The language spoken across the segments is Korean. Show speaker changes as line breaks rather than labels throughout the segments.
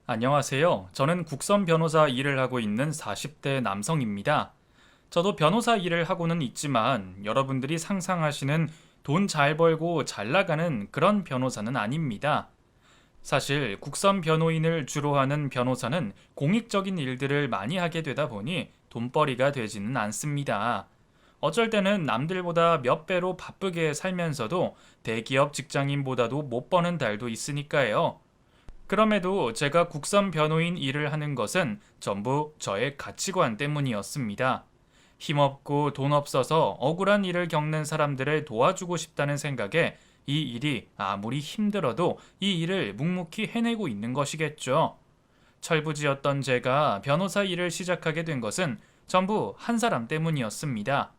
안녕하세요. 저는 국선 변호사 일을 하고 있는 40대 남성입니다. 저도 변호사 일을 하고는 있지만 여러분들이 상상하시는 돈 잘 벌고 잘 나가는 그런 변호사는 아닙니다. 사실 국선 변호인을 주로 하는 변호사는 공익적인 일들을 많이 하게 되다 보니 돈벌이가 되지는 않습니다. 어쩔 때는 남들보다 몇 배로 바쁘게 살면서도 대기업 직장인보다도 못 버는 달도 있으니까요. 그럼에도 제가 국선 변호인 일을 하는 것은 전부 저의 가치관 때문이었습니다. 힘없고 돈 없어서 억울한 일을 겪는 사람들을 도와주고 싶다는 생각에 이 일이 아무리 힘들어도 이 일을 묵묵히 해내고 있는 것이겠죠. 철부지였던 제가 변호사 일을 시작하게 된 것은 전부 한 사람 때문이었습니다.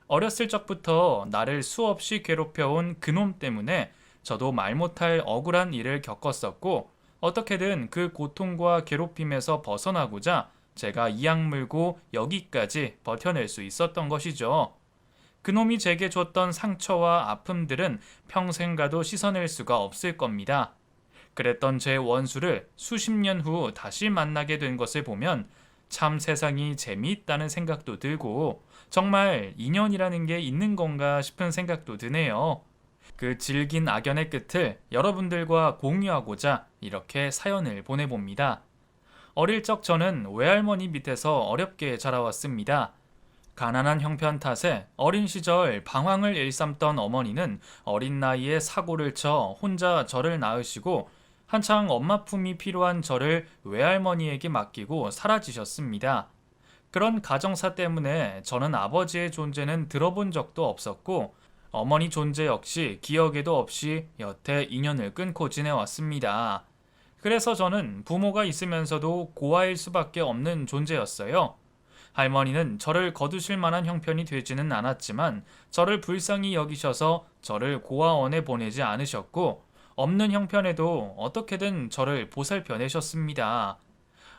어렸을 적부터 나를 수없이 괴롭혀온 그놈 때문에 저도 말 못할 억울한 일을 겪었었고, 어떻게든 그 고통과 괴롭힘에서 벗어나고자 제가 이악 물고 여기까지 버텨낼 수 있었던 것이죠. 그놈이 제게 줬던 상처와 아픔들은 평생 가도 씻어낼 수가 없을 겁니다. 그랬던 제 원수를 수십 년 후 다시 만나게 된 것을 보면 참 세상이 재미있다는 생각도 들고 정말 인연이라는 게 있는 건가 싶은 생각도 드네요. 그 질긴 악연의 끝을 여러분들과 공유하고자 이렇게 사연을 보내봅니다. 어릴 적 저는 외할머니 밑에서 어렵게 자라왔습니다. 가난한 형편 탓에 어린 시절 방황을 일삼던 어머니는 어린 나이에 사고를 쳐 혼자 저를 낳으시고 한창 엄마 품이 필요한 저를 외할머니에게 맡기고 사라지셨습니다. 그런 가정사 때문에 저는 아버지의 존재는 들어본 적도 없었고 어머니 존재 역시 기억에도 없이 여태 인연을 끊고 지내왔습니다. 그래서 저는 부모가 있으면서도 고아일 수밖에 없는 존재였어요. 할머니는 저를 거두실 만한 형편이 되지는 않았지만 저를 불쌍히 여기셔서 저를 고아원에 보내지 않으셨고 없는 형편에도 어떻게든 저를 보살펴내셨습니다.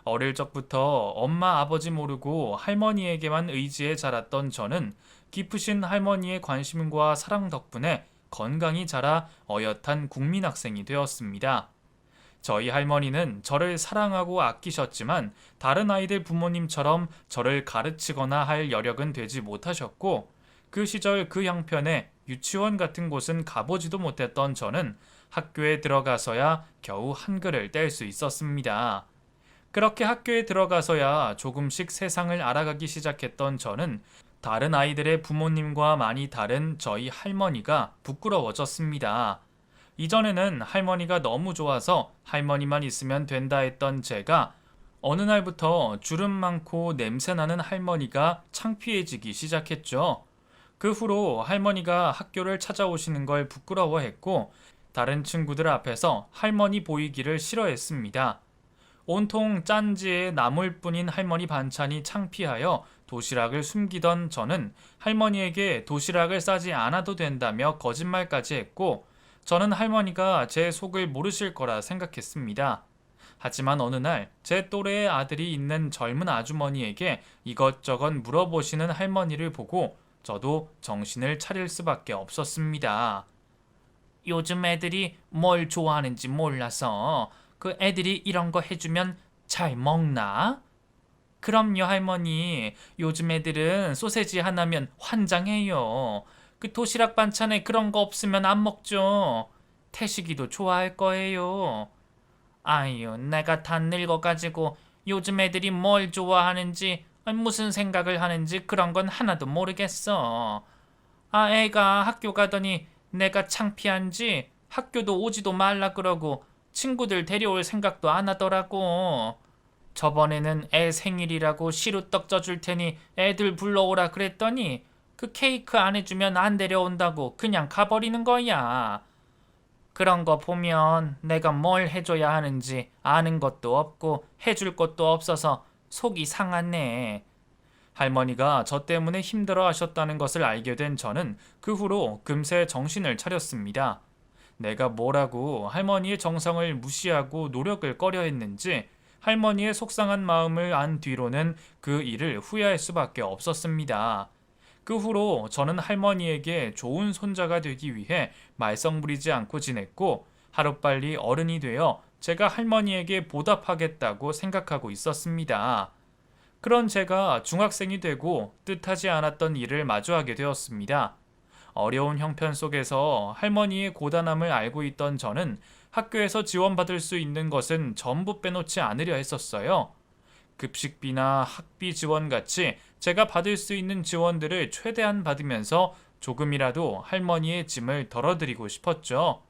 어릴 적부터 엄마 아버지 모르고 할머니에게만 의지해 자랐던 저는 깊으신 할머니의 관심과 사랑 덕분에 건강히 자라 어엿한 국민학생이 되었습니다. 저희 할머니는 저를 사랑하고 아끼셨지만 다른 아이들 부모님처럼 저를 가르치거나 할 여력은 되지 못하셨고 그 시절 그 형편에 유치원 같은 곳은 가보지도 못했던 저는 학교에 들어가서야 겨우 한글을 뗄 수 있었습니다. 그렇게 학교에 들어가서야 조금씩 세상을 알아가기 시작했던 저는 다른 아이들의 부모님과 많이 다른 저희 할머니가 부끄러워졌습니다. 이전에는 할머니가 너무 좋아서 할머니만 있으면 된다 했던 제가 어느 날부터 주름 많고 냄새나는 할머니가 창피해지기 시작했죠. 그 후로 할머니가 학교를 찾아오시는 걸 부끄러워했고 다른 친구들 앞에서 할머니 보이기를 싫어했습니다. 온통 짠지에 나물 뿐인 할머니 반찬이 창피하여 도시락을 숨기던 저는 할머니에게 도시락을 싸지 않아도 된다며 거짓말까지 했고 저는 할머니가 제 속을 모르실 거라 생각했습니다. 하지만 어느 날 제 또래의 아들이 있는 젊은 아주머니에게 이것저것 물어보시는 할머니를 보고 저도 정신을 차릴 수밖에 없었습니다. 요즘 애들이 뭘 좋아하는지 몰라서 그 애들이 이런 거 해주면 잘 먹나? 그럼요, 할머니. 요즘 애들은 소세지 하나면 환장해요. 그 도시락 반찬에 그런 거 없으면 안 먹죠. 태식이도 좋아할 거예요. 아유, 내가 다 늙어가지고 요즘 애들이 뭘 좋아하는지 무슨 생각을 하는지 그런 건 하나도 모르겠어. 아, 애가 학교 가더니 내가 창피한지 학교도 오지도 말라 그러고 친구들 데려올 생각도 안 하더라고. 저번에는 애 생일이라고 시루떡 쪄줄 테니 애들 불러오라 그랬더니 그 케이크 안 해주면 안 데려온다고 그냥 가버리는 거야. 그런 거 보면 내가 뭘 해줘야 하는지 아는 것도 없고 해줄 것도 없어서 속이 상하네. 할머니가 저 때문에 힘들어 하셨다는 것을 알게 된 저는 그 후로 금세 정신을 차렸습니다. 내가 뭐라고 할머니의 정성을 무시하고 노력을 꺼려 했는지 할머니의 속상한 마음을 안 뒤로는 그 일을 후회할 수밖에 없었습니다. 그 후로 저는 할머니에게 좋은 손자가 되기 위해 말썽 부리지 않고 지냈고 하루빨리 어른이 되어 제가 할머니에게 보답하겠다고 생각하고 있었습니다. 그런 제가 중학생이 되고 뜻하지 않았던 일을 마주하게 되었습니다. 어려운 형편 속에서 할머니의 고단함을 알고 있던 저는 학교에서 지원받을 수 있는 것은 전부 빼놓지 않으려 했었어요. 급식비나 학비 지원 같이 제가 받을 수 있는 지원들을 최대한 받으면서 조금이라도 할머니의 짐을 덜어드리고 싶었죠.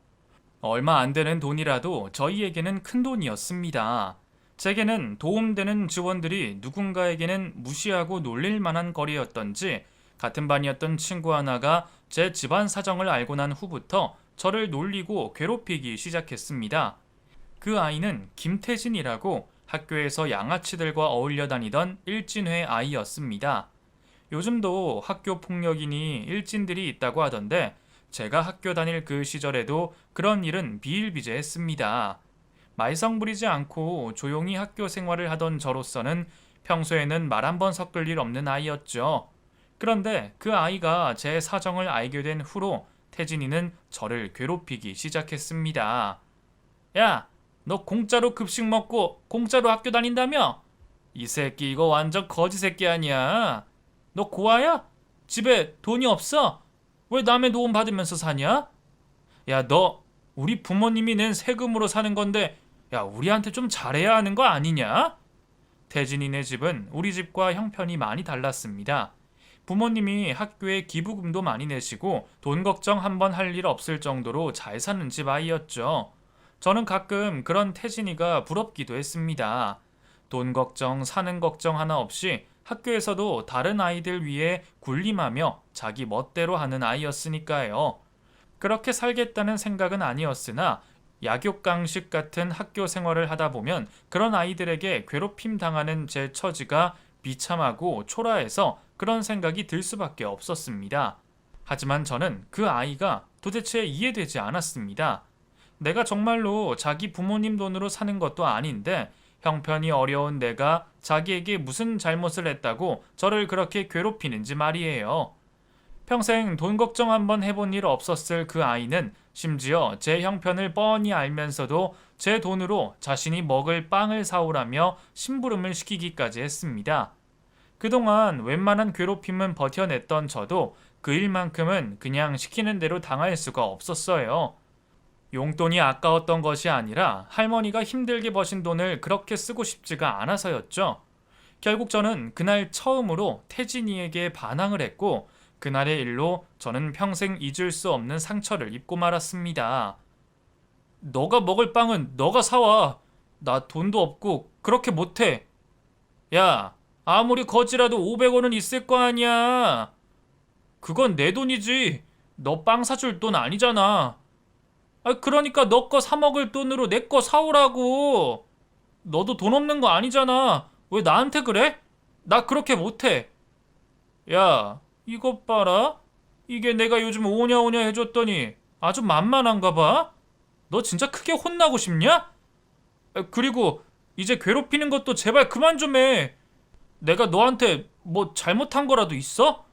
얼마 안 되는 돈이라도 저희에게는 큰 돈이었습니다. 제게는 도움되는 지원들이 누군가에게는 무시하고 놀릴 만한 거리였던지 같은 반이었던 친구 하나가 제 집안 사정을 알고 난 후부터 저를 놀리고 괴롭히기 시작했습니다. 그 아이는 김태진이라고 학교에서 양아치들과 어울려 다니던 일진회 아이였습니다. 요즘도 학교 폭력이니 일진들이 있다고 하던데 제가 학교 다닐 그 시절에도 그런 일은 비일비재했습니다. 말썽 부리지 않고 조용히 학교 생활을 하던 저로서는 평소에는 말 한 번 섞을 일 없는 아이였죠. 그런데 그 아이가 제 사정을 알게 된 후로 태진이는 저를 괴롭히기 시작했습니다. 야, 너 공짜로 급식 먹고 공짜로 학교 다닌다며? 이 새끼 이거 완전 거지 새끼 아니야. 너 고아야? 집에 돈이 없어? 왜 남의 도움 받으면서 사냐? 야, 너 우리 부모님이 낸 세금으로 사는 건데 야, 우리한테 좀 잘해야 하는 거 아니냐? 태진이네 집은 우리 집과 형편이 많이 달랐습니다. 부모님이 학교에 기부금도 많이 내시고 돈 걱정 한번 할 일 없을 정도로 잘 사는 집 아이였죠. 저는 가끔 그런 태진이가 부럽기도 했습니다. 돈 걱정, 사는 걱정 하나 없이 학교에서도 다른 아이들 위해 군림하며 자기 멋대로 하는 아이였으니까요. 그렇게 살겠다는 생각은 아니었으나 약육강식 같은 학교 생활을 하다 보면 그런 아이들에게 괴롭힘 당하는 제 처지가 비참하고 초라해서 그런 생각이 들 수밖에 없었습니다. 하지만 저는 그 아이가 도대체 이해되지 않았습니다. 내가 정말로 자기 부모님 돈으로 사는 것도 아닌데 형편이 어려운 내가 자기에게 무슨 잘못을 했다고 저를 그렇게 괴롭히는지 말이에요. 평생 돈 걱정 한번 해본 일 없었을 그 아이는 심지어 제 형편을 뻔히 알면서도 제 돈으로 자신이 먹을 빵을 사오라며 심부름을 시키기까지 했습니다. 그동안 웬만한 괴롭힘은 버텨냈던 저도 그 일만큼은 그냥 시키는 대로 당할 수가 없었어요. 용돈이 아까웠던 것이 아니라 할머니가 힘들게 버신 돈을 그렇게 쓰고 싶지가 않아서였죠. 결국 저는 그날 처음으로 태진이에게 반항을 했고 그날의 일로 저는 평생 잊을 수 없는 상처를 입고 말았습니다. 너가 먹을 빵은 너가 사와. 나 돈도 없고 그렇게 못해. 야, 아무리 거지라도 500원은 있을 거 아니야. 그건 내 돈이지. 너 빵 사줄 돈 아니잖아. 그러니까 너 거 사 먹을 돈으로 내 거 사오라고. 너도 돈 없는 거 아니잖아. 왜 나한테 그래? 나 그렇게 못해. 야, 이것 봐라. 이게 내가 요즘 오냐오냐 해줬더니 아주 만만한가 봐. 너 진짜 크게 혼나고 싶냐? 그리고 이제 괴롭히는 것도 제발 그만 좀 해. 내가 너한테 뭐 잘못한 거라도 있어?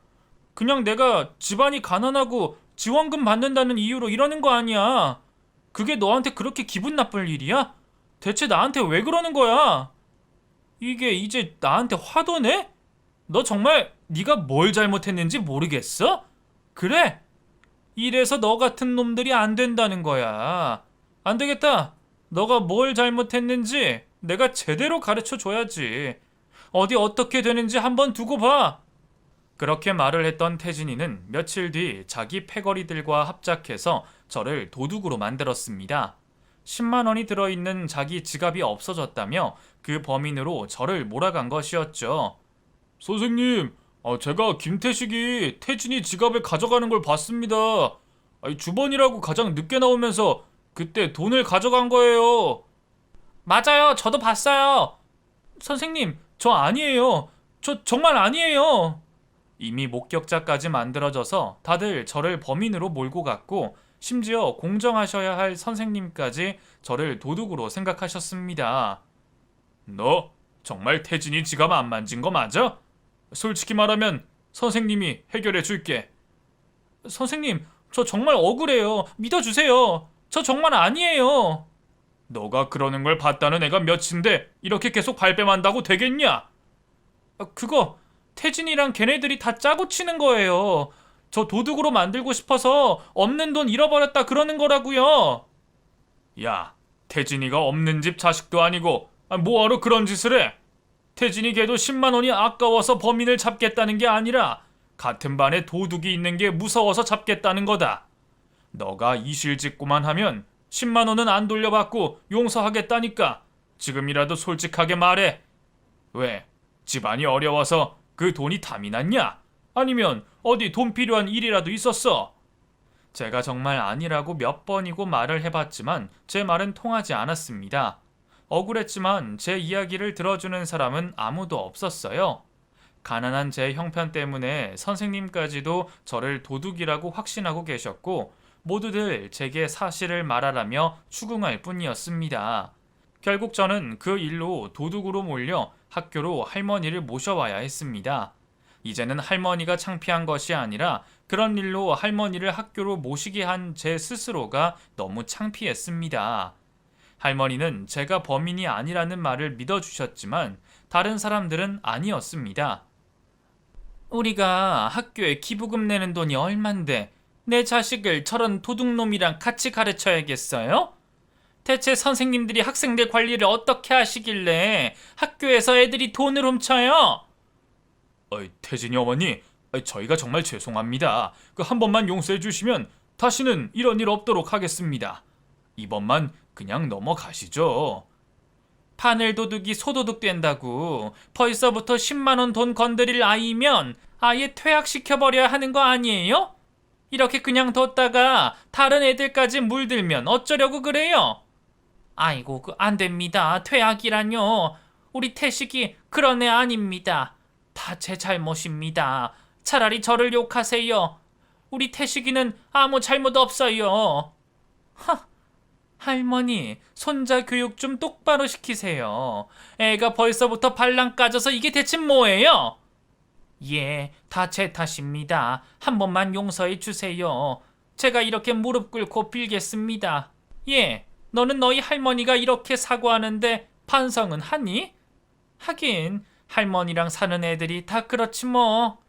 그냥 내가 집안이 가난하고 지원금 받는다는 이유로 이러는 거 아니야. 그게 너한테 그렇게 기분 나쁠 일이야? 대체 나한테 왜 그러는 거야? 이게 이제 나한테 화도 내? 너 정말 네가 뭘 잘못했는지 모르겠어? 그래? 이래서 너 같은 놈들이 안 된다는 거야. 안 되겠다. 너가 뭘 잘못했는지 내가 제대로 가르쳐 줘야지. 어디 어떻게 되는지 한번 두고 봐. 그렇게 말을 했던 태진이는 며칠 뒤 자기 패거리들과 합작해서 저를 도둑으로 만들었습니다. 10만 원이 들어있는 자기 지갑이 없어졌다며 그 범인으로 저를 몰아간 것이었죠. 선생님, 제가 김태식이 태진이 지갑을 가져가는 걸 봤습니다. 주번이라고 가장 늦게 나오면서 그때 돈을 가져간 거예요. 맞아요. 저도 봤어요. 선생님, 저 아니에요. 저 정말 아니에요. 이미 목격자까지 만들어져서 다들 저를 범인으로 몰고 갔고 심지어 공정하셔야 할 선생님까지 저를 도둑으로 생각하셨습니다. 너 정말 태진이 지갑 안 만진 거 맞아? 솔직히 말하면 선생님이 해결해 줄게. 선생님, 저 정말 억울해요. 믿어주세요. 저 정말 아니에요. 너가 그러는 걸 봤다는 애가 몇인데 이렇게 계속 발뺌한다고 되겠냐? 그거 태진이랑 걔네들이 다 짜고 치는 거예요. 저 도둑으로 만들고 싶어서 없는 돈 잃어버렸다 그러는 거라고요. 야, 태진이가 없는 집 자식도 아니고 뭐하러 그런 짓을 해? 태진이 걔도 10만 원이 아까워서 범인을 잡겠다는 게 아니라 같은 반에 도둑이 있는 게 무서워서 잡겠다는 거다. 너가 이실직고만 하면 10만 원은 안 돌려받고 용서하겠다니까. 지금이라도 솔직하게 말해. 왜? 집안이 어려워서 그 돈이 탐이 났냐? 아니면 어디 돈 필요한 일이라도 있었어? 제가 정말 아니라고 몇 번이고 말을 해봤지만 제 말은 통하지 않았습니다. 억울했지만 제 이야기를 들어주는 사람은 아무도 없었어요. 가난한 제 형편 때문에 선생님까지도 저를 도둑이라고 확신하고 계셨고 모두들 제게 사실을 말하라며 추궁할 뿐이었습니다. 결국 저는 그 일로 도둑으로 몰려 학교로 할머니를 모셔와야 했습니다. 이제는 할머니가 창피한 것이 아니라 그런 일로 할머니를 학교로 모시게 한 제 스스로가 너무 창피했습니다. 할머니는 제가 범인이 아니라는 말을 믿어주셨지만 다른 사람들은 아니었습니다. 우리가 학교에 기부금 내는 돈이 얼만데 내 자식을 저런 도둑놈이랑 같이 가르쳐야겠어요? 대체 선생님들이 학생들 관리를 어떻게 하시길래 학교에서 애들이 돈을 훔쳐요? 태진이 어머니, 저희가 정말 죄송합니다. 한 번만 용서해 주시면 다시는 이런 일 없도록 하겠습니다. 이번만 그냥 넘어가시죠. 바늘 도둑이 소도둑 된다고 벌써부터 10만 원 돈 건드릴 아이면 아예 퇴학시켜버려야 하는 거 아니에요? 이렇게 그냥 뒀다가 다른 애들까지 물들면 어쩌려고 그래요? 아이고, 안 됩니다. 퇴학이라뇨. 우리 태식이 그런 애 아닙니다. 다 제 잘못입니다. 차라리 저를 욕하세요. 우리 태식이는 아무 잘못 없어요. 할머니, 손자 교육 좀 똑바로 시키세요. 애가 벌써부터 발랑 까져서 이게 대체 뭐예요? 예, 다 제 탓입니다. 한 번만 용서해 주세요. 제가 이렇게 무릎 꿇고 빌겠습니다. 예, 너는 너희 할머니가 이렇게 사과하는데 반성은 하니? 하긴 할머니랑 사는 애들이 다 그렇지 뭐.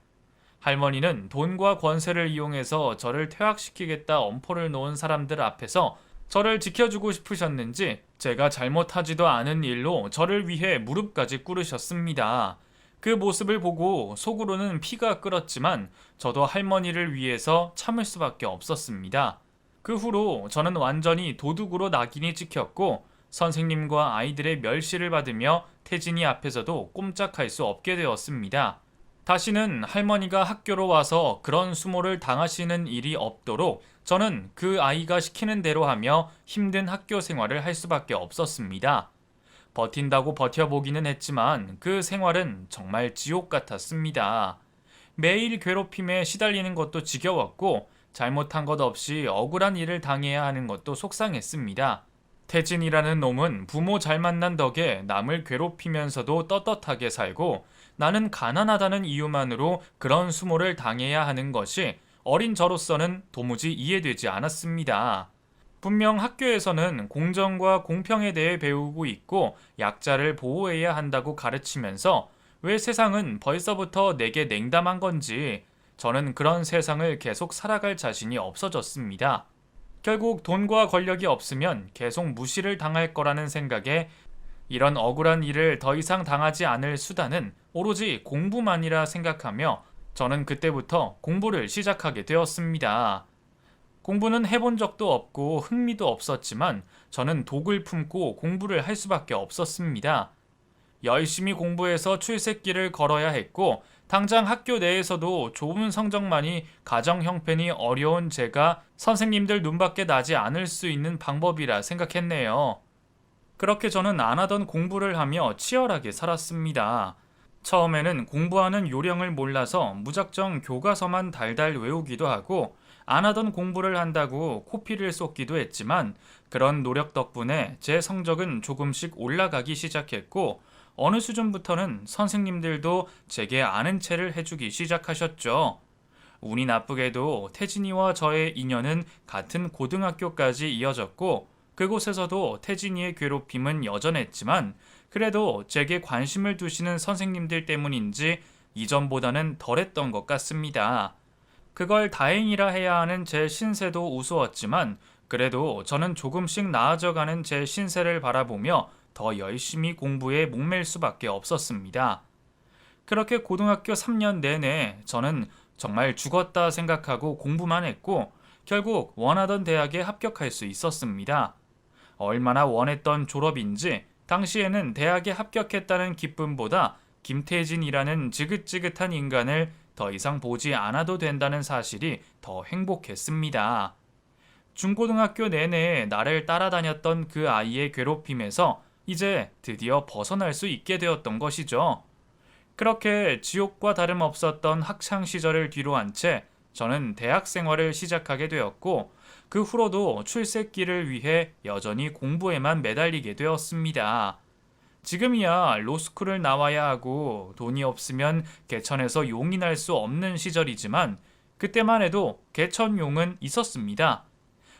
할머니는 돈과 권세를 이용해서 저를 퇴학시키겠다 엄포를 놓은 사람들 앞에서 저를 지켜주고 싶으셨는지 제가 잘못하지도 않은 일로 저를 위해 무릎까지 꿇으셨습니다. 그 모습을 보고 속으로는 피가 끓었지만 저도 할머니를 위해서 참을 수밖에 없었습니다. 그 후로 저는 완전히 도둑으로 낙인이 찍혔고 선생님과 아이들의 멸시를 받으며 태진이 앞에서도 꼼짝할 수 없게 되었습니다. 다시는 할머니가 학교로 와서 그런 수모를 당하시는 일이 없도록 저는 그 아이가 시키는 대로 하며 힘든 학교 생활을 할 수밖에 없었습니다. 버틴다고 버텨보기는 했지만 그 생활은 정말 지옥 같았습니다. 매일 괴롭힘에 시달리는 것도 지겨웠고 잘못한 것 없이 억울한 일을 당해야 하는 것도 속상했습니다. 태진이라는 놈은 부모 잘 만난 덕에 남을 괴롭히면서도 떳떳하게 살고 나는 가난하다는 이유만으로 그런 수모를 당해야 하는 것이 어린 저로서는 도무지 이해되지 않았습니다. 분명 학교에서는 공정과 공평에 대해 배우고 있고 약자를 보호해야 한다고 가르치면서 왜 세상은 벌써부터 내게 냉담한 건지 저는 그런 세상을 계속 살아갈 자신이 없어졌습니다. 결국 돈과 권력이 없으면 계속 무시를 당할 거라는 생각에 이런 억울한 일을 더 이상 당하지 않을 수단은 오로지 공부만이라 생각하며 저는 그때부터 공부를 시작하게 되었습니다. 공부는 해본 적도 없고 흥미도 없었지만 저는 독을 품고 공부를 할 수밖에 없었습니다. 열심히 공부해서 출세길을 걸어야 했고 당장 학교 내에서도 좋은 성적만이 가정 형편이 어려운 제가 선생님들 눈밖에 나지 않을 수 있는 방법이라 생각했네요. 그렇게 저는 안 하던 공부를 하며 치열하게 살았습니다. 처음에는 공부하는 요령을 몰라서 무작정 교과서만 달달 외우기도 하고 안 하던 공부를 한다고 코피를 쏟기도 했지만 그런 노력 덕분에 제 성적은 조금씩 올라가기 시작했고 어느 수준부터는 선생님들도 제게 아는 체를 해주기 시작하셨죠. 운이 나쁘게도 태진이와 저의 인연은 같은 고등학교까지 이어졌고 그곳에서도 태진이의 괴롭힘은 여전했지만 그래도 제게 관심을 두시는 선생님들 때문인지 이전보다는 덜했던 것 같습니다. 그걸 다행이라 해야 하는 제 신세도 우스웠지만 그래도 저는 조금씩 나아져가는 제 신세를 바라보며 더 열심히 공부에 목맬 수밖에 없었습니다. 그렇게 고등학교 3년 내내 저는 정말 죽었다 생각하고 공부만 했고 결국 원하던 대학에 합격할 수 있었습니다. 얼마나 원했던 졸업인지 당시에는 대학에 합격했다는 기쁨보다 김태진이라는 지긋지긋한 인간을 더 이상 보지 않아도 된다는 사실이 더 행복했습니다. 중고등학교 내내 나를 따라다녔던 그 아이의 괴롭힘에서 이제 드디어 벗어날 수 있게 되었던 것이죠. 그렇게 지옥과 다름없었던 학창 시절을 뒤로한 채 저는 대학 생활을 시작하게 되었고 그 후로도 출세길을 위해 여전히 공부에만 매달리게 되었습니다. 지금이야 로스쿨을 나와야 하고 돈이 없으면 개천에서 용이 날 수 없는 시절이지만 그때만 해도 개천용은 있었습니다.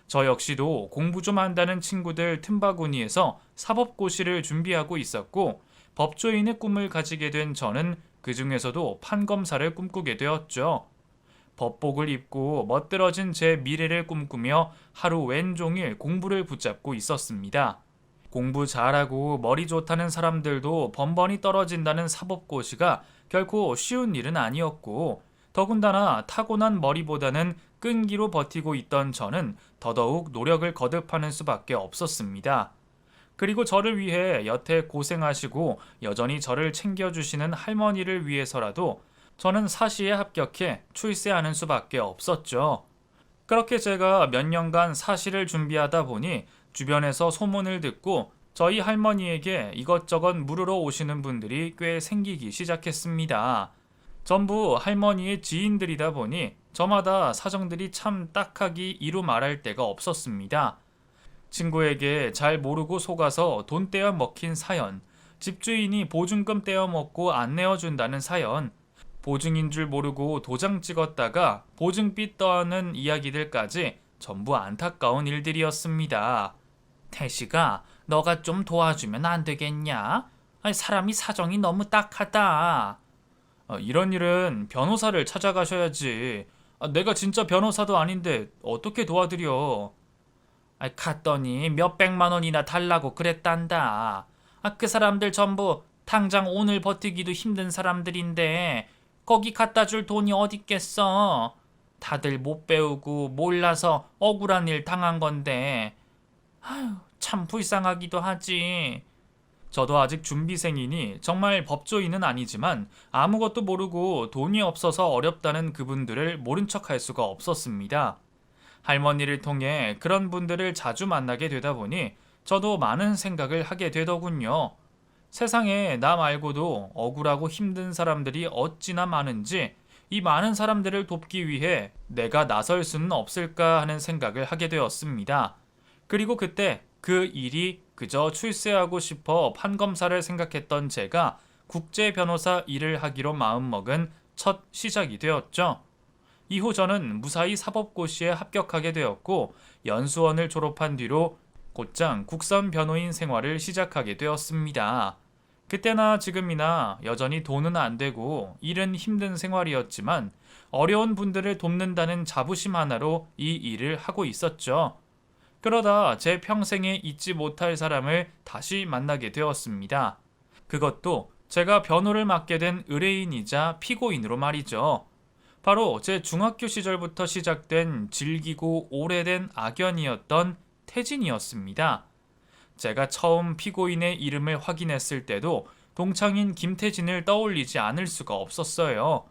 저 역시도 공부 좀 한다는 친구들 틈바구니에서 사법고시를 준비하고 있었고 법조인의 꿈을 가지게 된 저는 그 중에서도 판검사를 꿈꾸게 되었죠. 법복을 입고 멋들어진 제 미래를 꿈꾸며 하루 왼종일 공부를 붙잡고 있었습니다. 공부 잘하고 머리 좋다는 사람들도 번번이 떨어진다는 사법고시가 결코 쉬운 일은 아니었고 더군다나 타고난 머리보다는 끈기로 버티고 있던 저는 더더욱 노력을 거듭하는 수밖에 없었습니다. 그리고 저를 위해 여태 고생하시고 여전히 저를 챙겨주시는 할머니를 위해서라도 저는 사시에 합격해 출세하는 수밖에 없었죠. 그렇게 제가 몇 년간 사시를 준비하다 보니 주변에서 소문을 듣고 저희 할머니에게 이것저것 물으러 오시는 분들이 꽤 생기기 시작했습니다. 전부 할머니의 지인들이다 보니 저마다 사정들이 참 딱하기 이루 말할 데가 없었습니다. 친구에게 잘 모르고 속아서 돈 떼어 먹힌 사연, 집주인이 보증금 떼어 먹고 안 내어준다는 사연, 보증인 줄 모르고 도장 찍었다가 보증빚 떠는 이야기들까지 전부 안타까운 일들이었습니다. 태식아, 너가 좀 도와주면 안 되겠냐? 아니, 사람이 사정이 너무 딱하다. 이런 일은 변호사를 찾아가셔야지. 내가 진짜 변호사도 아닌데 어떻게 도와드려? 갔더니 몇백만 원이나 달라고 그랬단다. 그 사람들 전부 당장 오늘 버티기도 힘든 사람들인데 거기 갖다 줄 돈이 어딨겠어. 다들 못 배우고 몰라서 억울한 일 당한 건데 아휴, 참 불쌍하기도 하지. 저도 아직 준비생이니 정말 법조인은 아니지만 아무것도 모르고 돈이 없어서 어렵다는 그분들을 모른 척할 수가 없었습니다. 할머니를 통해 그런 분들을 자주 만나게 되다 보니 저도 많은 생각을 하게 되더군요. 세상에 나 말고도 억울하고 힘든 사람들이 어찌나 많은지 이 많은 사람들을 돕기 위해 내가 나설 수는 없을까 하는 생각을 하게 되었습니다. 그리고 그때 그 일이 그저 출세하고 싶어 판검사를 생각했던 제가 국제 변호사 일을 하기로 마음먹은 첫 시작이 되었죠. 이후 저는 무사히 사법고시에 합격하게 되었고 연수원을 졸업한 뒤로 곧장 국선 변호인 생활을 시작하게 되었습니다. 그때나 지금이나 여전히 돈은 안 되고 일은 힘든 생활이었지만 어려운 분들을 돕는다는 자부심 하나로 이 일을 하고 있었죠. 그러다 제 평생에 잊지 못할 사람을 다시 만나게 되었습니다. 그것도 제가 변호를 맡게 된 의뢰인이자 피고인으로 말이죠. 바로 제 중학교 시절부터 시작된 질기고 오래된 악연이었던 태진이었습니다. 제가 처음 피고인의 이름을 확인했을 때도 동창인 김태진을 떠올리지 않을 수가 없었어요.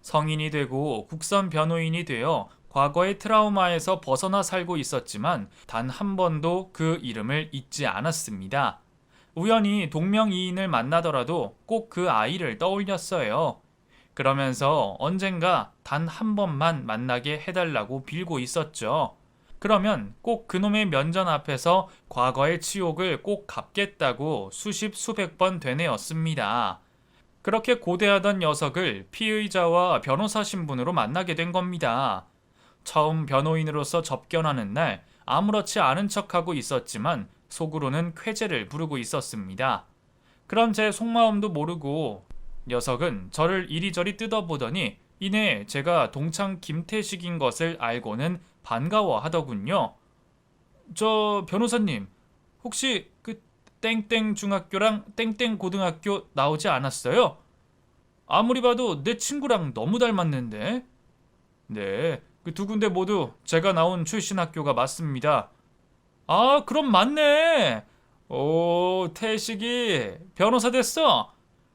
성인이 되고 국선 변호인이 되어 과거의 트라우마에서 벗어나 살고 있었지만 단 한 번도 그 이름을 잊지 않았습니다. 우연히 동명이인을 만나더라도 꼭 그 아이를 떠올렸어요. 그러면서 언젠가 단 한 번만 만나게 해달라고 빌고 있었죠. 그러면 꼭 그놈의 면전 앞에서 과거의 치욕을 꼭 갚겠다고 수십 수백 번 되뇌었습니다. 그렇게 고대하던 녀석을 피의자와 변호사 신분으로 만나게 된 겁니다. 처음 변호인으로서 접견하는 날 아무렇지 않은 척하고 있었지만 속으로는 쾌재를 부르고 있었습니다. 그런 제 속마음도 모르고 녀석은 저를 이리저리 뜯어보더니 이내 제가 동창 김태식인 것을 알고는 반가워하더군요. 저 변호사님, 혹시 그 땡땡 중학교랑 땡땡 고등학교 나오지 않았어요? 아무리 봐도 내 친구랑 너무 닮았는데. 네, 그 두 군데 모두 제가 나온 출신 학교가 맞습니다. 아, 그럼 맞네. 오, 태식이 변호사 됐어.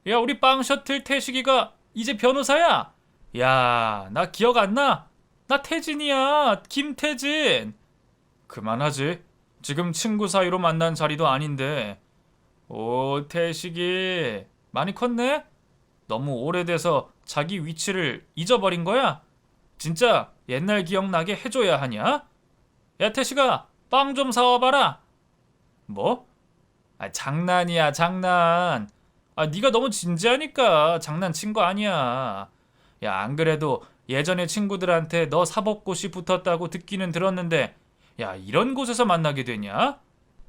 야, 우리 빵 셔틀 태식이가 이제 변호사야. 야, 나 기억 안 나? 나 태진이야. 김태진. 그만하지. 지금 친구 사이로 만난 자리도 아닌데. 오, 태식이 많이 컸네? 너무 오래돼서 자기 위치를 잊어버린 거야? 진짜 옛날 기억나게 해줘야 하냐? 야, 태식아, 빵 좀 사와봐라. 뭐? 아, 장난이야, 장난. 아, 네가 너무 진지하니까 장난친 거 아니야. 야, 안 그래도 예전에 친구들한테 너 사법고시 붙었다고 듣기는 들었는데, 야, 이런 곳에서 만나게 되냐?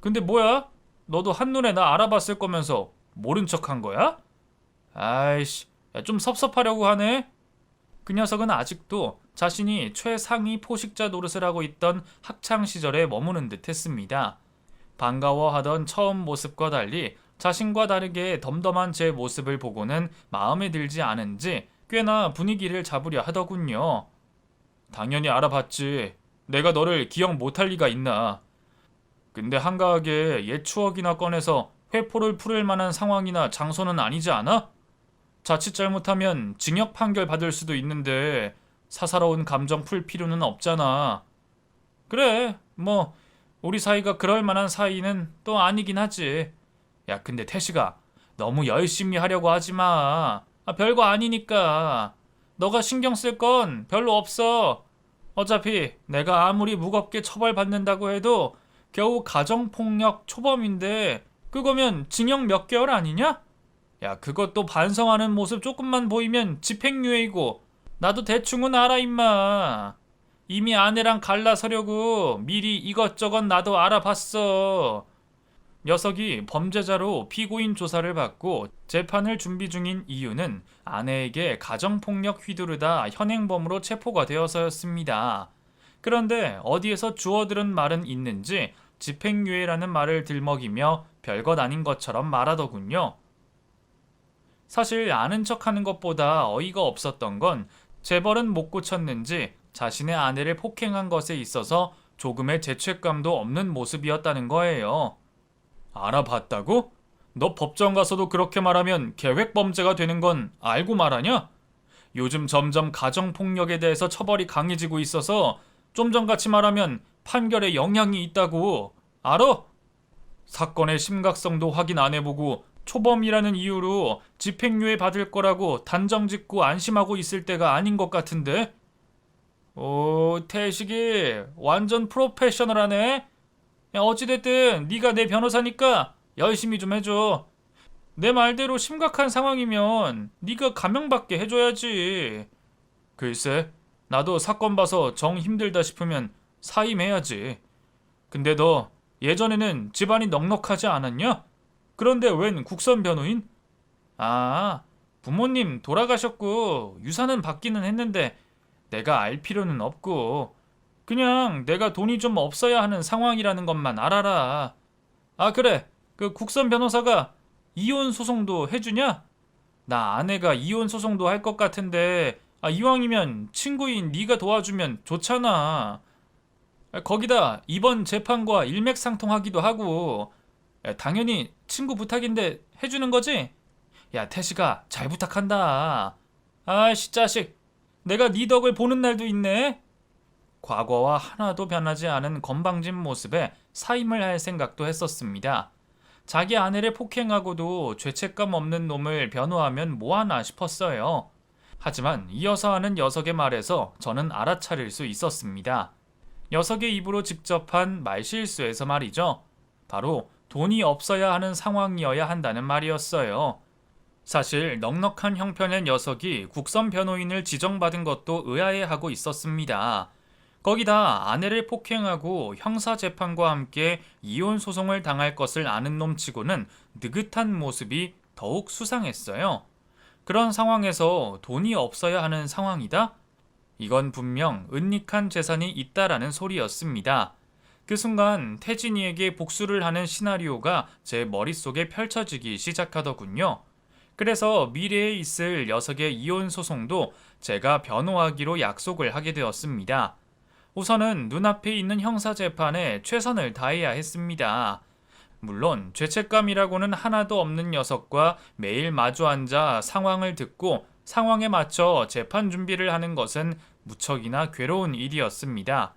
근데 뭐야? 너도 한눈에 나 알아봤을 거면서 모른 척 한 거야? 아이씨, 야, 좀 섭섭하려고 하네? 그 녀석은 아직도 자신이 최상위 포식자 노릇을 하고 있던 학창 시절에 머무는 듯 했습니다. 반가워하던 처음 모습과 달리 자신과 다르게 덤덤한 제 모습을 보고는 마음에 들지 않은지 꽤나 분위기를 잡으려 하더군요. 당연히 알아봤지. 내가 너를 기억 못할 리가 있나. 근데 한가하게 옛 추억이나 꺼내서 회포를 풀을 만한 상황이나 장소는 아니지 않아? 자칫 잘못하면 징역 판결 받을 수도 있는데 사사로운 감정 풀 필요는 없잖아. 그래, 뭐 우리 사이가 그럴 만한 사이는 또 아니긴 하지. 야, 근데 태식아, 너무 열심히 하려고 하지 마. 아, 별거 아니니까. 너가 신경 쓸 건 별로 없어. 어차피 내가 아무리 무겁게 처벌받는다고 해도 겨우 가정폭력 초범인데 그거면 징역 몇 개월 아니냐? 야, 그것도 반성하는 모습 조금만 보이면 집행유예이고 나도 대충은 알아 임마. 이미 아내랑 갈라서려고 미리 이것저것 나도 알아봤어. 녀석이 범죄자로 피고인 조사를 받고 재판을 준비 중인 이유는 아내에게 가정폭력 휘두르다 현행범으로 체포가 되어서였습니다. 그런데 어디에서 주워들은 말은 있는지 집행유예라는 말을 들먹이며 별것 아닌 것처럼 말하더군요. 사실 아는 척하는 것보다 어이가 없었던 건 재벌은 못 고쳤는지 자신의 아내를 폭행한 것에 있어서 조금의 죄책감도 없는 모습이었다는 거예요. 알아봤다고? 너 법정 가서도 그렇게 말하면 계획범죄가 되는 건 알고 말하냐? 요즘 점점 가정폭력에 대해서 처벌이 강해지고 있어서 좀 전같이 말하면 판결에 영향이 있다고. 알아? 사건의 심각성도 확인 안 해보고 초범이라는 이유로 집행유예 받을 거라고 단정 짓고 안심하고 있을 때가 아닌 것 같은데? 오, 태식이 완전 프로페셔널하네? 야, 어찌됐든 네가 내 변호사니까 열심히 좀 해줘. 내 말대로 심각한 상황이면 네가 감형받게 해줘야지. 글쎄, 나도 사건 봐서 정 힘들다 싶으면 사임해야지. 근데 너 예전에는 집안이 넉넉하지 않았냐? 그런데 웬 국선 변호인? 아, 부모님 돌아가셨고 유산은 받기는 했는데 내가 알 필요는 없고 그냥 내가 돈이 좀 없어야 하는 상황이라는 것만 알아라. 아, 그래. 그 국선 변호사가 이혼 소송도 해주냐? 나 아내가 이혼 소송도 할 것 같은데 이왕이면 친구인 네가 도와주면 좋잖아. 거기다 이번 재판과 일맥상통하기도 하고. 당연히 친구 부탁인데 해주는 거지? 야, 태식아, 잘 부탁한다. 아이씨, 자식. 내가 네 덕을 보는 날도 있네. 과거와 하나도 변하지 않은 건방진 모습에 사임을 할 생각도 했었습니다. 자기 아내를 폭행하고도 죄책감 없는 놈을 변호하면 뭐하나 싶었어요. 하지만 이어서 하는 녀석의 말에서 저는 알아차릴 수 있었습니다. 녀석의 입으로 직접 한 말실수에서 말이죠. 바로 돈이 없어야 하는 상황이어야 한다는 말이었어요. 사실 넉넉한 형편의 녀석이 국선 변호인을 지정받은 것도 의아해하고 있었습니다. 거기다 아내를 폭행하고 형사재판과 함께 이혼 소송을 당할 것을 아는 놈치고는 느긋한 모습이 더욱 수상했어요. 그런 상황에서 돈이 없어야 하는 상황이다? 이건 분명 은닉한 재산이 있다라는 소리였습니다. 그 순간 태진이에게 복수를 하는 시나리오가 제 머릿속에 펼쳐지기 시작하더군요. 그래서 미래에 있을 녀석의 이혼 소송도 제가 변호하기로 약속을 하게 되었습니다. 우선은 눈앞에 있는 형사재판에 최선을 다해야 했습니다. 물론 죄책감이라고는 하나도 없는 녀석과 매일 마주 앉아 상황을 듣고 상황에 맞춰 재판 준비를 하는 것은 무척이나 괴로운 일이었습니다.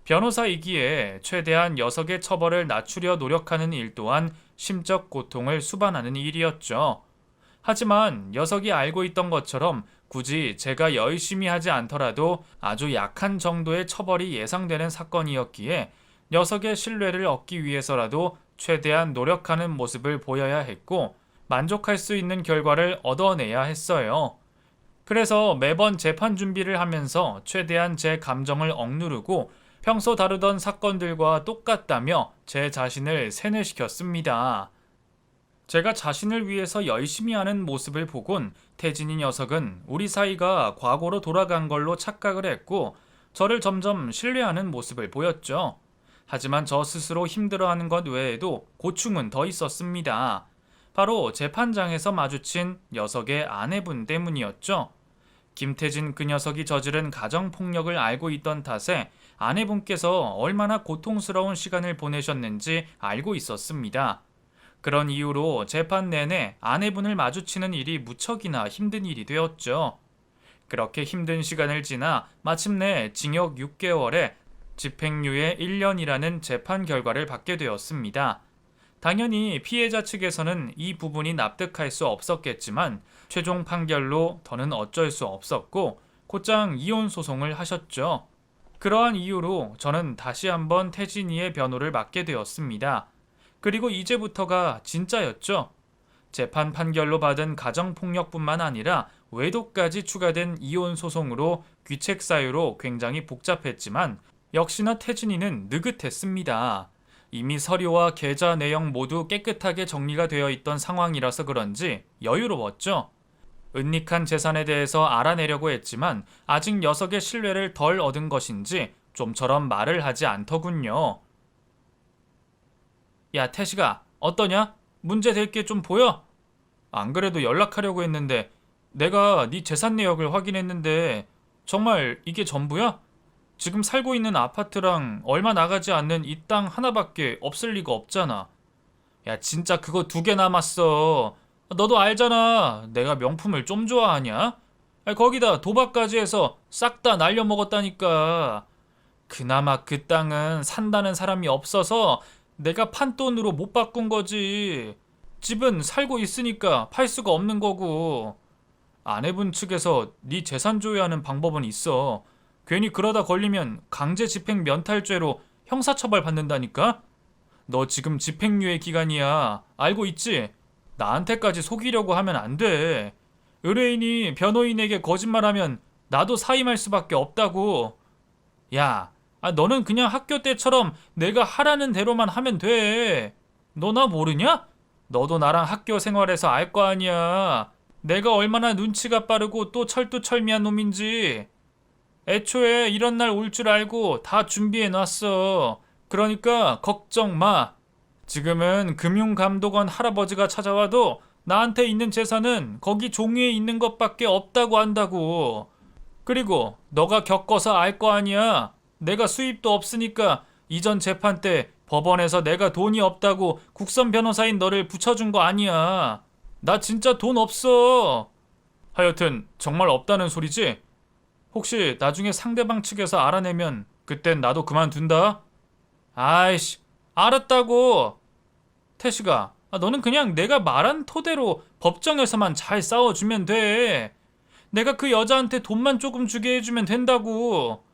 변호사이기에 최대한 녀석의 처벌을 낮추려 노력하는 일 또한 심적 고통을 수반하는 일이었죠. 하지만 녀석이 알고 있던 것처럼 굳이 제가 열심히 하지 않더라도 아주 약한 정도의 처벌이 예상되는 사건이었기에 녀석의 신뢰를 얻기 위해서라도 최대한 노력하는 모습을 보여야 했고 만족할 수 있는 결과를 얻어내야 했어요. 그래서 매번 재판 준비를 하면서 최대한 제 감정을 억누르고 평소 다루던 사건들과 똑같다며 제 자신을 세뇌시켰습니다. 제가 자신을 위해서 열심히 하는 모습을 보곤 태진이 녀석은 우리 사이가 과거로 돌아간 걸로 착각을 했고 저를 점점 신뢰하는 모습을 보였죠. 하지만 저 스스로 힘들어하는 것 외에도 고충은 더 있었습니다. 바로 재판장에서 마주친 녀석의 아내분 때문이었죠. 김태진 그 녀석이 저지른 가정폭력을 알고 있던 탓에 아내분께서 얼마나 고통스러운 시간을 보내셨는지 알고 있었습니다. 그런 이유로 재판 내내 아내분을 마주치는 일이 무척이나 힘든 일이 되었죠. 그렇게 힘든 시간을 지나 마침내 징역 6개월에 집행유예 1년이라는 재판 결과를 받게 되었습니다. 당연히 피해자 측에서는 이 부분이 납득할 수 없었겠지만 최종 판결로 더는 어쩔 수 없었고 곧장 이혼 소송을 하셨죠. 그러한 이유로 저는 다시 한번 태진이의 변호를 맡게 되었습니다. 그리고 이제부터가 진짜였죠. 재판 판결로 받은 가정폭력뿐만 아니라 외도까지 추가된 이혼 소송으로 귀책 사유로 굉장히 복잡했지만 역시나 태진이는 느긋했습니다. 이미 서류와 계좌 내용 모두 깨끗하게 정리가 되어 있던 상황이라서 그런지 여유로웠죠. 은닉한 재산에 대해서 알아내려고 했지만 아직 녀석의 신뢰를 덜 얻은 것인지 좀처럼 말을 하지 않더군요. 야, 태식아, 어떠냐? 문제 될 게 좀 보여? 안 그래도 연락하려고 했는데 내가 네 재산 내역을 확인했는데 정말 이게 전부야? 지금 살고 있는 아파트랑 얼마 나가지 않는 이 땅 하나밖에 없을 리가 없잖아. 야, 진짜 그거 2개 남았어. 너도 알잖아. 내가 명품을 좀 좋아하냐? 거기다 도박까지 해서 싹 다 날려먹었다니까. 그나마 그 땅은 산다는 사람이 없어서 내가 판돈으로 못 바꾼 거지. 집은 살고 있으니까 팔 수가 없는 거고. 아내분 측에서 네 재산 조회하는 방법은 있어. 괜히 그러다 걸리면 강제 집행 면탈죄로 형사처벌 받는다니까? 너 지금 집행유예 기간이야. 알고 있지? 나한테까지 속이려고 하면 안 돼. 의뢰인이 변호인에게 거짓말하면 나도 사임할 수밖에 없다고. 야, 너는 그냥 학교 때처럼 내가 하라는 대로만 하면 돼. 너 나 모르냐? 너도 나랑 학교 생활에서 알 거 아니야. 내가 얼마나 눈치가 빠르고 또 철두철미한 놈인지. 애초에 이런 날 올 줄 알고 다 준비해 놨어. 그러니까 걱정 마. 지금은 금융감독원 할아버지가 찾아와도 나한테 있는 재산은 거기 종이에 있는 것밖에 없다고 한다고. 그리고 너가 겪어서 알 거 아니야. 내가 수입도 없으니까 이전 재판 때 법원에서 내가 돈이 없다고 국선 변호사인 너를 붙여준 거 아니야. 나 진짜 돈 없어. 하여튼 정말 없다는 소리지? 혹시 나중에 상대방 측에서 알아내면 그땐 나도 그만둔다? 아이씨, 알았다고. 태식아, 너는 그냥 내가 말한 토대로 법정에서만 잘 싸워주면 돼. 내가 그 여자한테 돈만 조금 주게 해주면 된다고.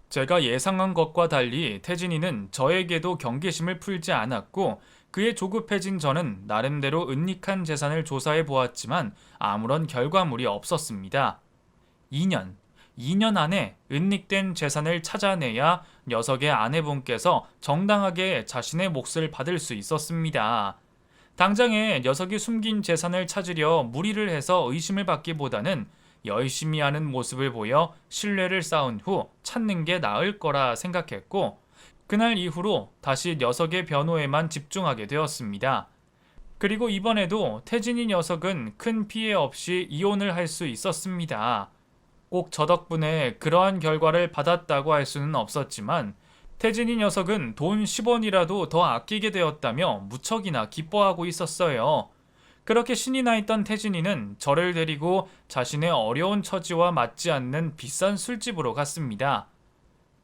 제가 예상한 것과 달리 태진이는 저에게도 경계심을 풀지 않았고 그의 조급해진 저는 나름대로 은닉한 재산을 조사해 보았지만 아무런 결과물이 없었습니다. 2년, 2년 안에 은닉된 재산을 찾아내야 녀석의 아내분께서 정당하게 자신의 몫을 받을 수 있었습니다. 당장에 녀석이 숨긴 재산을 찾으려 무리를 해서 의심을 받기보다는 열심히 하는 모습을 보여 신뢰를 쌓은 후 찾는 게 나을 거라 생각했고, 그날 이후로 다시 녀석의 변호에만 집중하게 되었습니다. 그리고 이번에도 태진이 녀석은 큰 피해 없이 이혼을 할 수 있었습니다. 꼭 저 덕분에 그러한 결과를 받았다고 할 수는 없었지만 태진이 녀석은 돈 10원이라도 더 아끼게 되었다며 무척이나 기뻐하고 있었어요. 그렇게 신이 나 있던 태진이는 저를 데리고 자신의 어려운 처지와 맞지 않는 비싼 술집으로 갔습니다.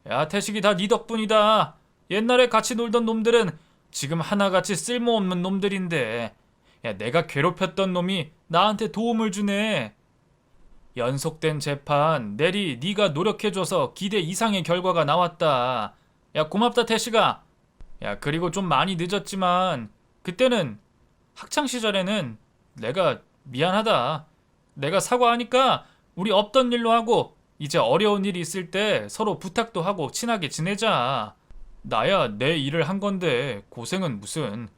야, 태식이 다 네 덕분이다. 옛날에 같이 놀던 놈들은 지금 하나같이 쓸모없는 놈들인데, 야, 내가 괴롭혔던 놈이 나한테 도움을 주네. 연속된 재판 내리 네가 노력해줘서 기대 이상의 결과가 나왔다. 야, 고맙다 태식아. 야, 그리고 좀 많이 늦었지만 그때는 학창 시절에는 내가 미안하다. 내가 사과하니까 우리 없던 일로 하고 이제 어려운 일이 있을 때 서로 부탁도 하고 친하게 지내자. 나야 내 일을 한 건데 고생은 무슨.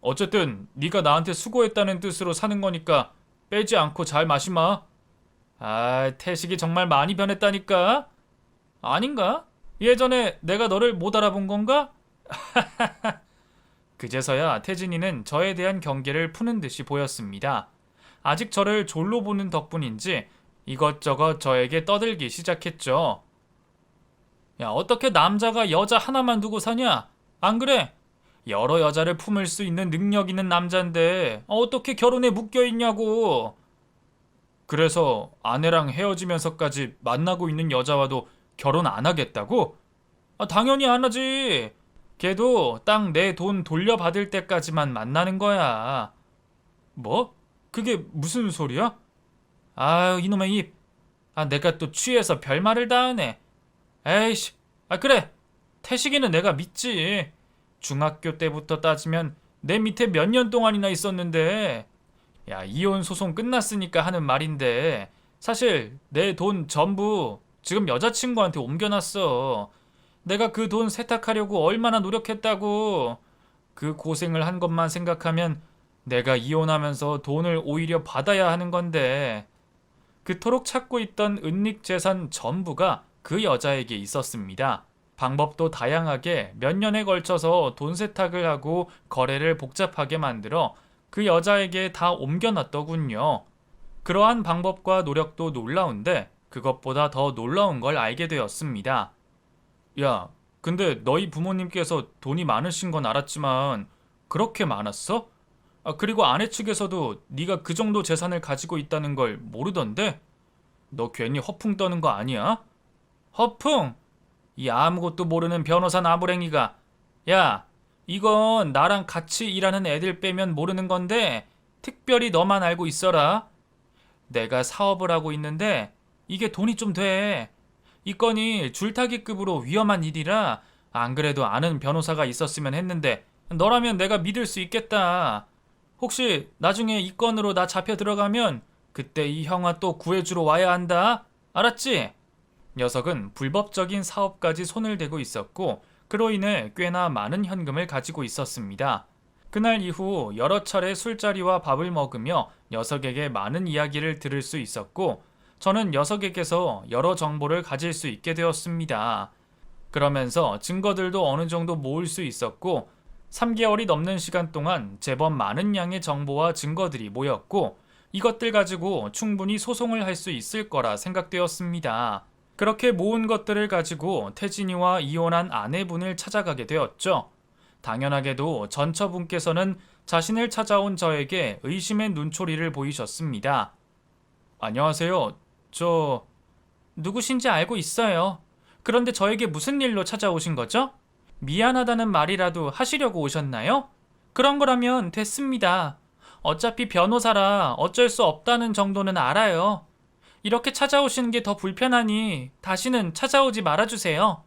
어쨌든 네가 나한테 수고했다는 뜻으로 사는 거니까 빼지 않고 잘 마시마. 아, 태식이 정말 많이 변했다니까. 아닌가? 예전에 내가 너를 못 알아본 건가? 그제서야 태진이는 저에 대한 경계를 푸는 듯이 보였습니다. 아직 저를 졸로 보는 덕분인지 이것저것 저에게 떠들기 시작했죠. 야, 어떻게 남자가 여자 하나만 두고 사냐? 안 그래? 여러 여자를 품을 수 있는 능력 있는 남잔데 어떻게 결혼에 묶여있냐고. 그래서 아내랑 헤어지면서까지 만나고 있는 여자와도 결혼 안 하겠다고? 아, 당연히 안 하지. 걔도 딱 내 돈 돌려받을 때까지만 만나는 거야. 뭐? 그게 무슨 소리야? 아유, 이놈의 입. 아, 내가 또 취해서 별말을 다 하네. 에이씨. 아, 그래. 태식이는 내가 믿지. 중학교 때부터 따지면 내 밑에 몇 년 동안이나 있었는데. 야, 이혼 소송 끝났으니까 하는 말인데 사실 내 돈 전부 지금 여자친구한테 옮겨놨어. 내가 그 돈 세탁하려고 얼마나 노력했다고. 그 고생을 한 것만 생각하면 내가 이혼하면서 돈을 오히려 받아야 하는 건데. 그토록 찾고 있던 은닉 재산 전부가 그 여자에게 있었습니다. 방법도 다양하게 몇 년에 걸쳐서 돈 세탁을 하고 거래를 복잡하게 만들어 그 여자에게 다 옮겨놨더군요. 그러한 방법과 노력도 놀라운데 그것보다 더 놀라운 걸 알게 되었습니다. 야, 근데 너희 부모님께서 돈이 많으신 건 알았지만 그렇게 많았어? 아, 그리고 아내 측에서도 네가 그 정도 재산을 가지고 있다는 걸 모르던데? 너 괜히 허풍 떠는 거 아니야? 허풍? 이 아무것도 모르는 변호사 나부랭이가. 야, 이건 나랑 같이 일하는 애들 빼면 모르는 건데 특별히 너만 알고 있어라. 내가 사업을 하고 있는데 이게 돈이 좀 돼. 이 건이 줄타기급으로 위험한 일이라 안 그래도 아는 변호사가 있었으면 했는데 너라면 내가 믿을 수 있겠다. 혹시 나중에 이 건으로 나 잡혀 들어가면 그때 이 형아 또 구해주러 와야 한다. 알았지? 녀석은 불법적인 사업까지 손을 대고 있었고 그로 인해 꽤나 많은 현금을 가지고 있었습니다. 그날 이후 여러 차례 술자리와 밥을 먹으며 녀석에게 많은 이야기를 들을 수 있었고 저는 녀석에게서 여러 정보를 가질 수 있게 되었습니다. 그러면서 증거들도 어느 정도 모을 수 있었고 3개월이 넘는 시간 동안 제법 많은 양의 정보와 증거들이 모였고 이것들 가지고 충분히 소송을 할 수 있을 거라 생각되었습니다. 그렇게 모은 것들을 가지고 태진이와 이혼한 아내분을 찾아가게 되었죠. 당연하게도 전처분께서는 자신을 찾아온 저에게 의심의 눈초리를 보이셨습니다. 안녕하세요. 저... 누구신지 알고 있어요. 그런데 저에게 무슨 일로 찾아오신 거죠? 미안하다는 말이라도 하시려고 오셨나요? 그런 거라면 됐습니다. 어차피 변호사라 어쩔 수 없다는 정도는 알아요. 이렇게 찾아오시는 게 더 불편하니 다시는 찾아오지 말아주세요.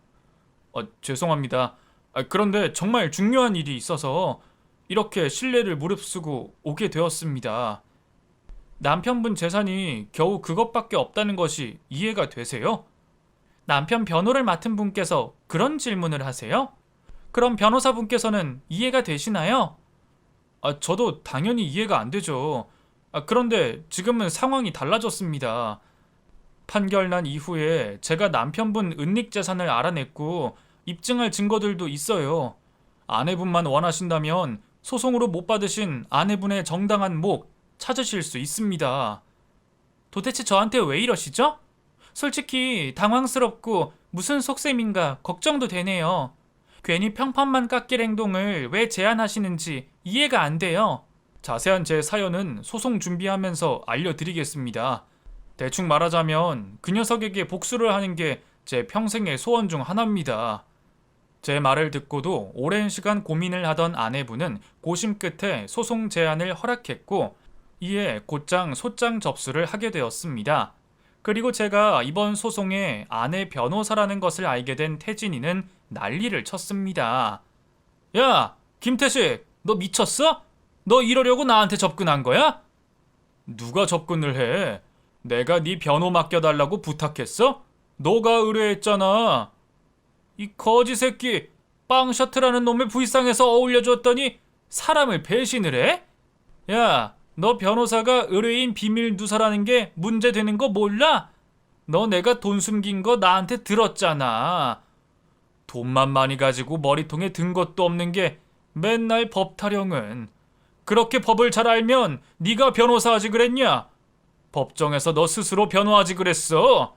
죄송합니다. 그런데 정말 중요한 일이 있어서 이렇게 신뢰를 무릅쓰고 오게 되었습니다. 남편분 재산이 겨우 그것밖에 없다는 것이 이해가 되세요? 남편 변호를 맡은 분께서 그런 질문을 하세요? 그럼 변호사분께서는 이해가 되시나요? 저도 당연히 이해가 안 되죠. 그런데 지금은 상황이 달라졌습니다. 판결 난 이후에 제가 남편분 은닉 재산을 알아냈고 입증할 증거들도 있어요. 아내분만 원하신다면 소송으로 못 받으신 아내분의 정당한 목 찾으실 수 있습니다. 도대체 저한테 왜 이러시죠? 솔직히 당황스럽고 무슨 속셈인가 걱정도 되네요. 괜히 평판만 깎일 행동을 왜 제안하시는지 이해가 안 돼요. 자세한 제 사연은 소송 준비하면서 알려드리겠습니다. 대충 말하자면 그 녀석에게 복수를 하는 게 제 평생의 소원 중 하나입니다. 제 말을 듣고도 오랜 시간 고민을 하던 아내분은 고심 끝에 소송 제안을 허락했고 이에 곧장 소장 접수를 하게 되었습니다. 그리고 제가 이번 소송의 아내 변호사라는 것을 알게 된 태진이는 난리를 쳤습니다. 야, 김태식, 너 미쳤어? 너 이러려고 나한테 접근한 거야? 누가 접근을 해? 내가 네 변호 맡겨달라고 부탁했어? 너가 의뢰했잖아. 이 거지 새끼, 빵셔트라는 놈을 불쌍해서 어울려줬더니 사람을 배신을 해? 야, 너 변호사가 의뢰인 비밀 누설하는 게 문제되는 거 몰라? 너 내가 돈 숨긴 거 나한테 들었잖아. 돈만 많이 가지고 머리통에 든 것도 없는 게 맨날 법 타령은. 그렇게 법을 잘 알면 네가 변호사하지 그랬냐? 법정에서 너 스스로 변호하지 그랬어.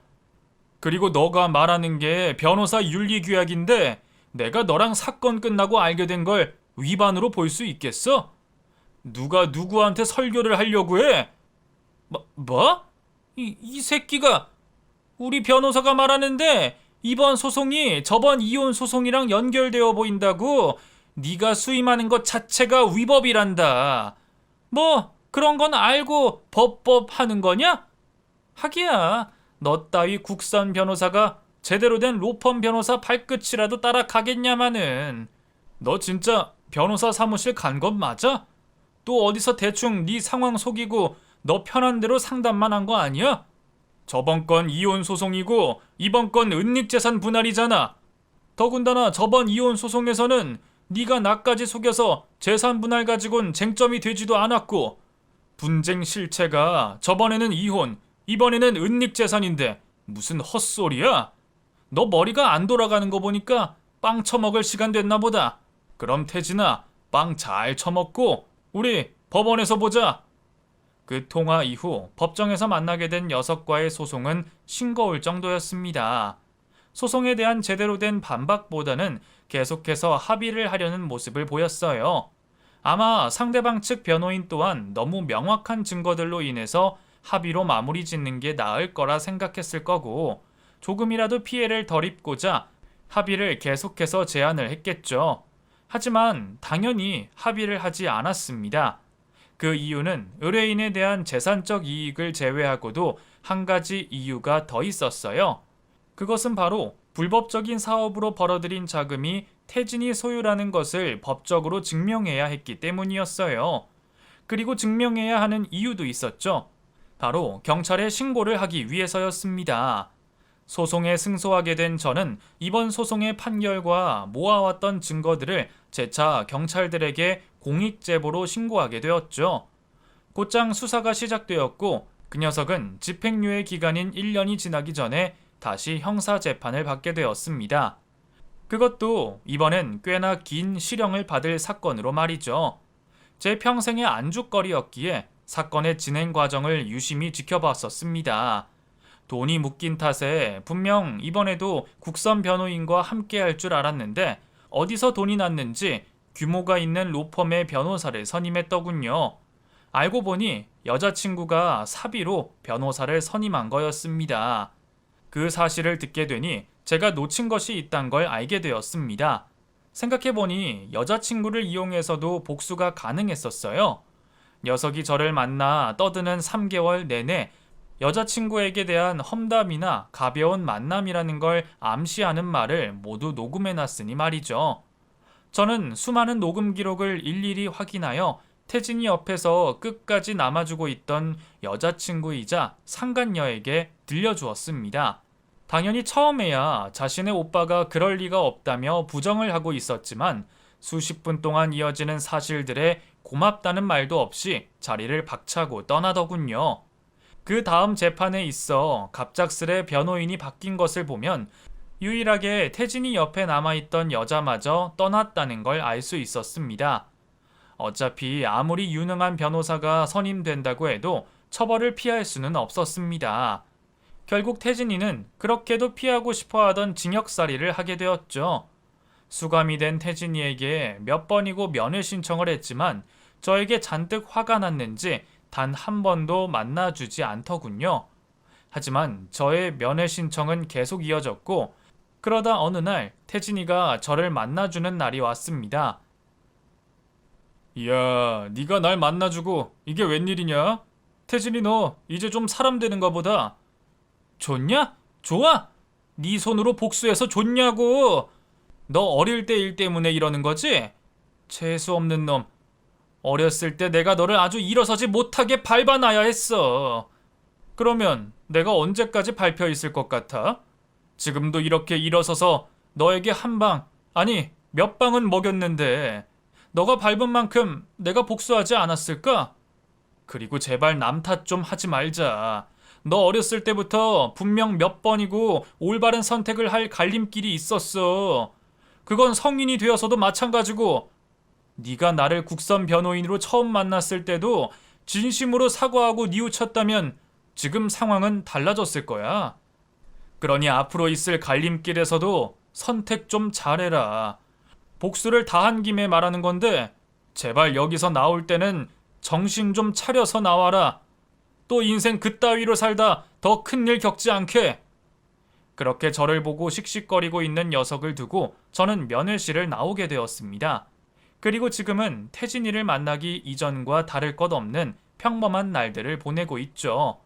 그리고 너가 말하는 게 변호사 윤리규약인데 내가 너랑 사건 끝나고 알게 된 걸 위반으로 볼 수 있겠어? 누가 누구한테 설교를 하려고 해? 뭐? 이 새끼가 우리 변호사가 말하는데 이번 소송이 저번 이혼 소송이랑 연결되어 보인다고. 네가 수임하는 것 자체가 위법이란다. 뭐 그런 건 알고 법법 하는 거냐? 하기야 너 따위 국선 변호사가 제대로 된 로펌 변호사 발끝이라도 따라가겠냐마는. 너 진짜 변호사 사무실 간 건 맞아? 또 어디서 대충 네 상황 속이고 너 편한 대로 상담만 한 거 아니야? 저번 건 이혼 소송이고 이번 건 은닉재산 분할이잖아. 더군다나 저번 이혼 소송에서는 네가 나까지 속여서 재산 분할 가지고는 쟁점이 되지도 않았고 분쟁 실체가 저번에는 이혼, 이번에는 은닉재산인데 무슨 헛소리야? 너 머리가 안 돌아가는 거 보니까 빵 처먹을 시간 됐나 보다. 그럼 태진아, 빵 잘 처먹고 우리 법원에서 보자. 그 통화 이후 법정에서 만나게 된 녀석과의 소송은 싱거울 정도였습니다. 소송에 대한 제대로 된 반박보다는 계속해서 합의를 하려는 모습을 보였어요. 아마 상대방 측 변호인 또한 너무 명확한 증거들로 인해서 합의로 마무리 짓는 게 나을 거라 생각했을 거고 조금이라도 피해를 덜 입고자 합의를 계속해서 제안을 했겠죠. 하지만 당연히 합의를 하지 않았습니다. 그 이유는 의뢰인에 대한 재산적 이익을 제외하고도 한 가지 이유가 더 있었어요. 그것은 바로 불법적인 사업으로 벌어들인 자금이 태진이 소유라는 것을 법적으로 증명해야 했기 때문이었어요. 그리고 증명해야 하는 이유도 있었죠. 바로 경찰에 신고를 하기 위해서였습니다. 소송에 승소하게 된 저는 이번 소송의 판결과 모아왔던 증거들을 재차 경찰들에게 공익제보로 신고하게 되었죠. 곧장 수사가 시작되었고 그 녀석은 집행유예 기간인 1년이 지나기 전에 다시 형사재판을 받게 되었습니다. 그것도 이번엔 꽤나 긴 실형을 받을 사건으로 말이죠. 제 평생의 안주거리였기에 사건의 진행 과정을 유심히 지켜봤었습니다. 돈이 묶인 탓에 분명 이번에도 국선 변호인과 함께 할 줄 알았는데 어디서 돈이 났는지 규모가 있는 로펌의 변호사를 선임했더군요. 알고 보니 여자친구가 사비로 변호사를 선임한 거였습니다. 그 사실을 듣게 되니 제가 놓친 것이 있단 걸 알게 되었습니다. 생각해보니 여자친구를 이용해서도 복수가 가능했었어요. 녀석이 저를 만나 떠드는 3개월 내내 여자친구에게 대한 험담이나 가벼운 만남이라는 걸 암시하는 말을 모두 녹음해놨으니 말이죠. 저는 수많은 녹음 기록을 일일이 확인하여 태진이 옆에서 끝까지 남아주고 있던 여자친구이자 상간녀에게 들려주었습니다. 당연히 처음에야 자신의 오빠가 그럴 리가 없다며 부정을 하고 있었지만 수십 분 동안 이어지는 사실들에 고맙다는 말도 없이 자리를 박차고 떠나더군요. 그 다음 재판에 있어 갑작스레 변호인이 바뀐 것을 보면 유일하게 태진이 옆에 남아있던 여자마저 떠났다는 걸 알 수 있었습니다. 어차피 아무리 유능한 변호사가 선임된다고 해도 처벌을 피할 수는 없었습니다. 결국 태진이는 그렇게도 피하고 싶어 하던 징역살이를 하게 되었죠. 수감이 된 태진이에게 몇 번이고 면회 신청을 했지만 저에게 잔뜩 화가 났는지 단 한 번도 만나주지 않더군요. 하지만 저의 면회 신청은 계속 이어졌고 그러다 어느 날 태진이가 저를 만나주는 날이 왔습니다. 이야, 네가 날 만나주고 이게 웬일이냐? 태진이 너 이제 좀 사람 되는가 보다. 좋냐? 좋아! 네 손으로 복수해서 좋냐고! 너 어릴 때 일 때문에 이러는 거지? 재수 없는 놈. 어렸을 때 내가 너를 아주 일어서지 못하게 밟아놔야 했어. 그러면 내가 언제까지 밟혀 있을 것 같아? 지금도 이렇게 일어서서 너에게 한 방, 아니 몇 방은 먹였는데 너가 밟은 만큼 내가 복수하지 않았을까? 그리고 제발 남 탓 좀 하지 말자. 너 어렸을 때부터 분명 몇 번이고 올바른 선택을 할 갈림길이 있었어. 그건 성인이 되어서도 마찬가지고 네가 나를 국선 변호인으로 처음 만났을 때도 진심으로 사과하고 뉘우쳤다면 지금 상황은 달라졌을 거야. 그러니 앞으로 있을 갈림길에서도 선택 좀 잘해라. 복수를 다한 김에 말하는 건데 제발 여기서 나올 때는 정신 좀 차려서 나와라. 또 인생 그따위로 살다 더 큰일 겪지 않게. 그렇게 저를 보고 씩씩거리고 있는 녀석을 두고 저는 면회실을 나오게 되었습니다. 그리고 지금은 태진이를 만나기 이전과 다를 것 없는 평범한 날들을 보내고 있죠.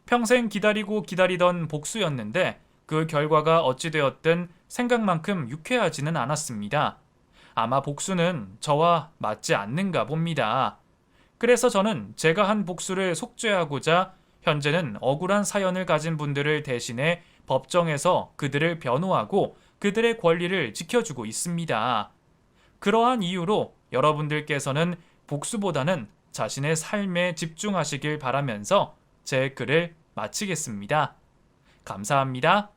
평생 기다리고 기다리던 복수였는데 그 결과가 어찌되었든 생각만큼 유쾌하지는 않았습니다. 아마 복수는 저와 맞지 않는가 봅니다. 그래서 저는 제가 한 복수를 속죄하고자 현재는 억울한 사연을 가진 분들을 대신해 법정에서 그들을 변호하고 그들의 권리를 지켜주고 있습니다. 그러한 이유로 여러분들께서는 복수보다는 자신의 삶에 집중하시길 바라면서 제 글을 마치겠습니다. 감사합니다.